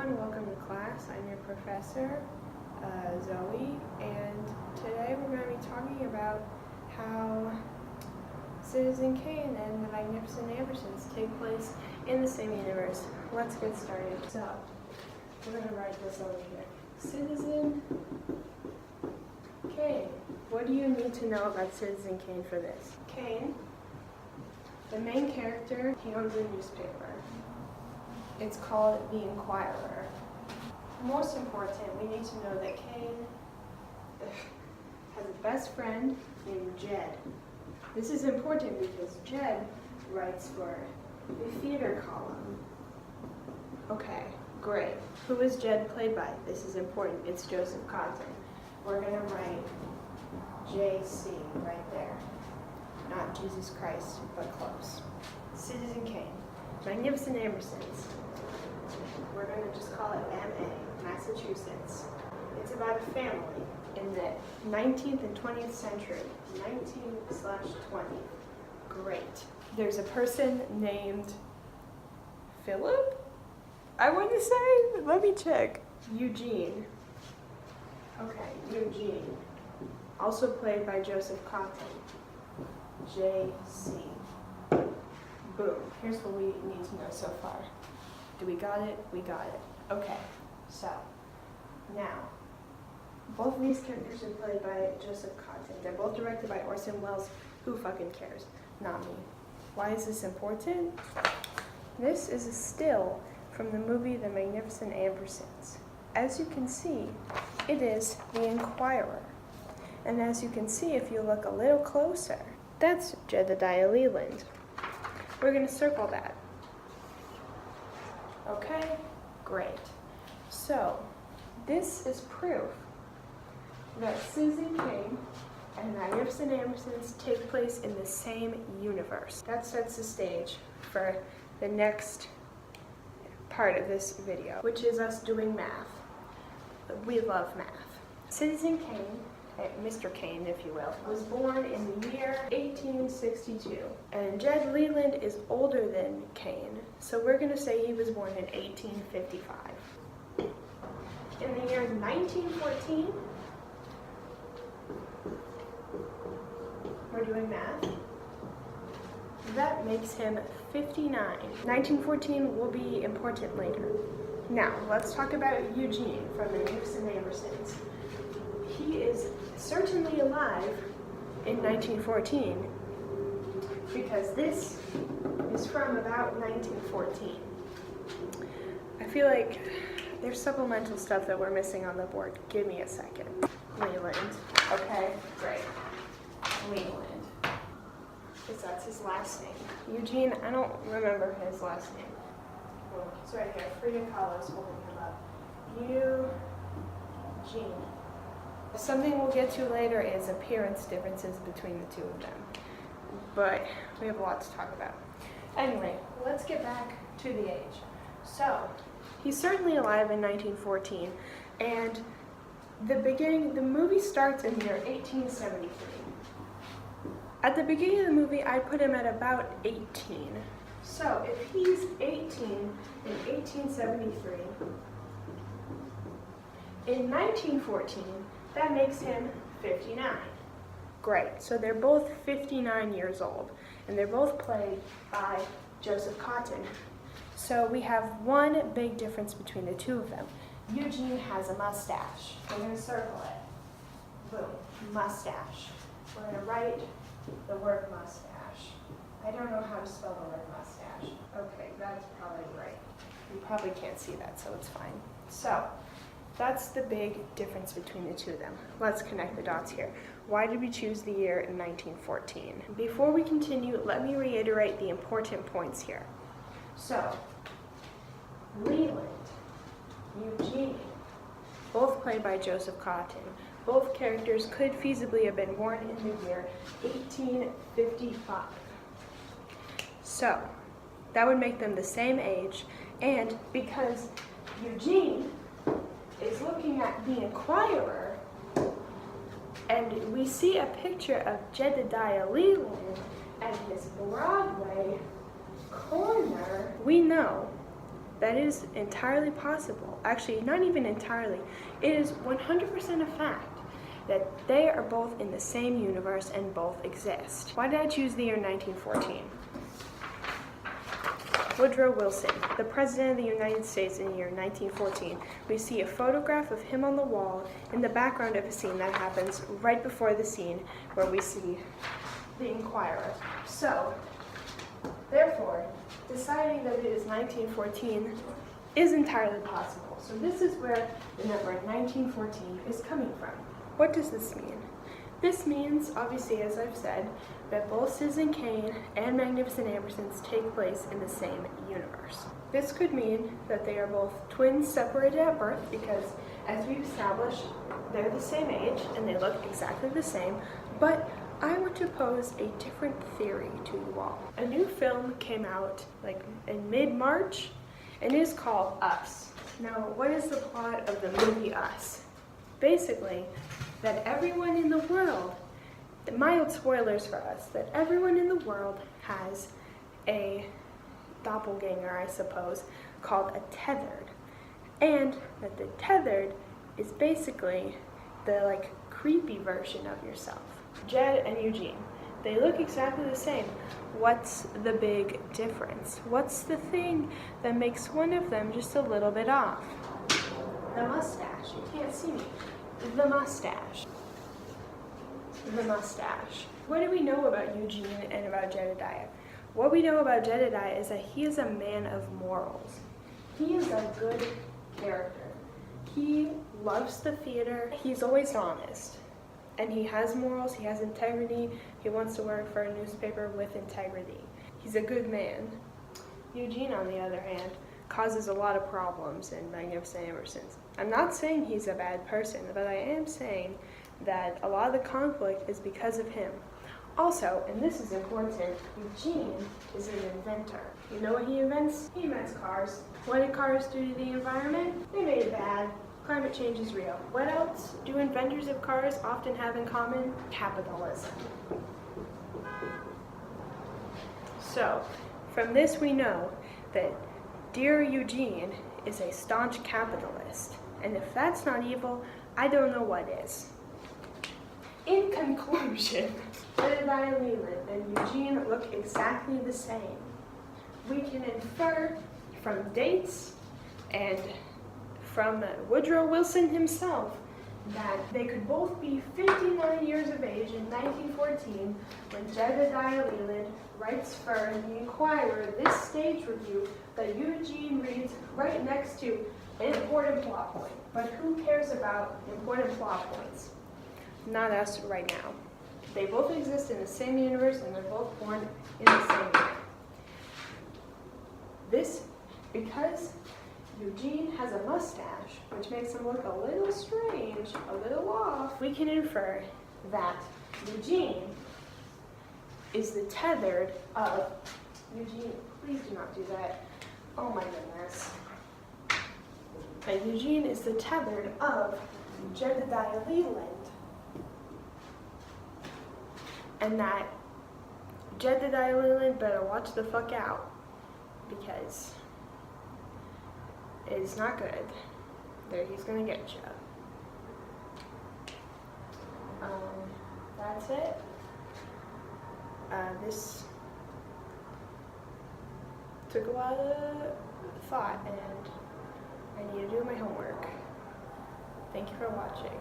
everyone, welcome to class. I'm your professor, Zoe, and today we're going to be talking about how Citizen Kane and the Magnificent Ambersons take place in the same universe. Let's get started. So, we're going to write this over here. Citizen Kane. What do you need to know about Citizen Kane for this? Kane, the main character, he owns a newspaper. It's called The Inquirer. Most important, we need to know that Kane has a best friend named Jed. This is important because Jed writes for the theater column. Okay, great. Who is Jed played by? This is important. It's Joseph Cotton. We're going to write JC right there. Not Jesus Christ, but close. Citizen Kane. Magnificent Ambersons. We're going to just call it MA, Massachusetts. It's about a family in the 19th and 20th century. 19/20. Great. There's a person named Philip? I want to say, let me check. Eugene. Okay, Eugene. Also played by Joseph Cotton. JC. Boom. Here's what we need to know so far. Do we got it? We got it. Okay. So, now, both of these characters are played by Joseph Cotton. They're both directed by Orson Welles. Who fucking cares? Not me. Why is this important? This is a still from the movie The Magnificent Ambersons. As you can see, it is The Inquirer. And as you can see, if you look a little closer, that's Jedediah Leland. We're going to circle that. Okay, great. So, this is proof that Citizen Kane and Magnificent Ambersons take place in the same universe. That sets the stage for the next part of this video, which is us doing math. We love math. Citizen Kane, Mr. Kane, if you will, was born in the year 1862. And Jed Leland is older than Kane, so we're going to say he was born in 1855. In the year 1914, we're doing math. That makes him 59. 1914 will be important later. Now, let's talk about Eugene from the Magnificent Ambersons. He is certainly alive in 1914 because this is from about 1914. I feel like there's supplemental stuff that we're missing on the board. Give me a second. Leland. Okay, great. Leland. Because that's his last name. Eugene, I don't remember his last name. Well, it's right here. Frida Kahlo's holding him up. Eugene. Something we'll get to later is appearance differences between the two of them. But we have a lot to talk about. Anyway, let's get back to the age. So, he's certainly alive in 1914, and the movie starts in the year 1873. At the beginning of the movie, I put him at about 18. So, if he's 18 in 1873, in 1914, that makes him 59. Great. So they're both 59 years old, and they're both played by Joseph Cotton. So we have one big difference between the two of them. Eugene has a mustache. We're going to circle it. Boom. Mustache. We're going to write the word mustache. I don't know how to spell the word mustache. Okay, that's probably right. You probably can't see that, so it's fine. So, that's the big difference between the two of them. Let's connect the dots here. Why did we choose the year in 1914? Before we continue, let me reiterate the important points here. So, Leland, Eugene, both played by Joseph Cotton. Both characters could feasibly have been born in the year 1855. So, that would make them the same age, and because Eugene is looking at The Inquirer, and we see a picture of Jedediah Leland, and his Broadway corner, we know that is entirely possible. Actually, not even entirely. It is 100% a fact that they are both in the same universe and both exist. Why did I choose the year 1914? Woodrow Wilson, the President of the United States in the year 1914. We see a photograph of him on the wall in the background of a scene that happens right before the scene where we see the Inquirer. So, therefore, deciding that it is 1914 is entirely possible. So this is where the number 1914 is coming from. What does this mean? This means, obviously, as I've said, that both Citizen Kane and Magnificent Ambersons take place in the same universe. This could mean that they are both twins separated at birth because, as we've established, they're the same age and they look exactly the same, but I want to pose a different theory to you all. A new film came out in mid-March and it is called Us. Now, what is the plot of the movie Us? Basically, that everyone in the world, mild spoilers for us, that everyone in the world has a doppelganger, I suppose, called a tethered. And that the tethered is basically the creepy version of yourself. Jed and Eugene, they look exactly the same. What's the big difference? What's the thing that makes one of them just a little bit off? The mustache. You can't see me. The mustache. The mustache. What do we know about Eugene and about Jedediah? What we know about Jedediah is that he is a man of morals. He is a good character. He loves the theater. He's always honest. And he has morals, he has integrity. He wants to work for a newspaper with integrity. He's a good man. Eugene, on the other hand, causes a lot of problems in Magnificent Ambersons. I'm not saying he's a bad person, but I am saying that a lot of the conflict is because of him. Also, and this is important, Eugene is an inventor. You know what he invents? He invents cars. What did cars do to the environment? They made it bad. Climate change is real. What else do inventors of cars often have in common? Capitalism. So, from this we know that dear Eugene is a staunch capitalist. And if that's not evil, I don't know what is. In conclusion, Jedediah Leland and Eugene look exactly the same. We can infer from dates and from Woodrow Wilson himself that they could both be 59 years of age in 1914 when Jedediah Leland writes for the Inquirer this stage review that Eugene reads right next to an important plot point. But who cares about important plot points? Not us right now. They both exist in the same universe and they're both born in the same year. This because Eugene has a mustache, which makes him look a little strange, a little off. We can infer that Eugene is the tethered of Eugene. Please do not do that. Oh my goodness. That Eugene is the tethered of Jedediah Leland. And that Jedediah Leland better watch the fuck out because it's not good. There, he's gonna get you. That's it. This took a lot of thought, and I need to do my homework. Thank you for watching.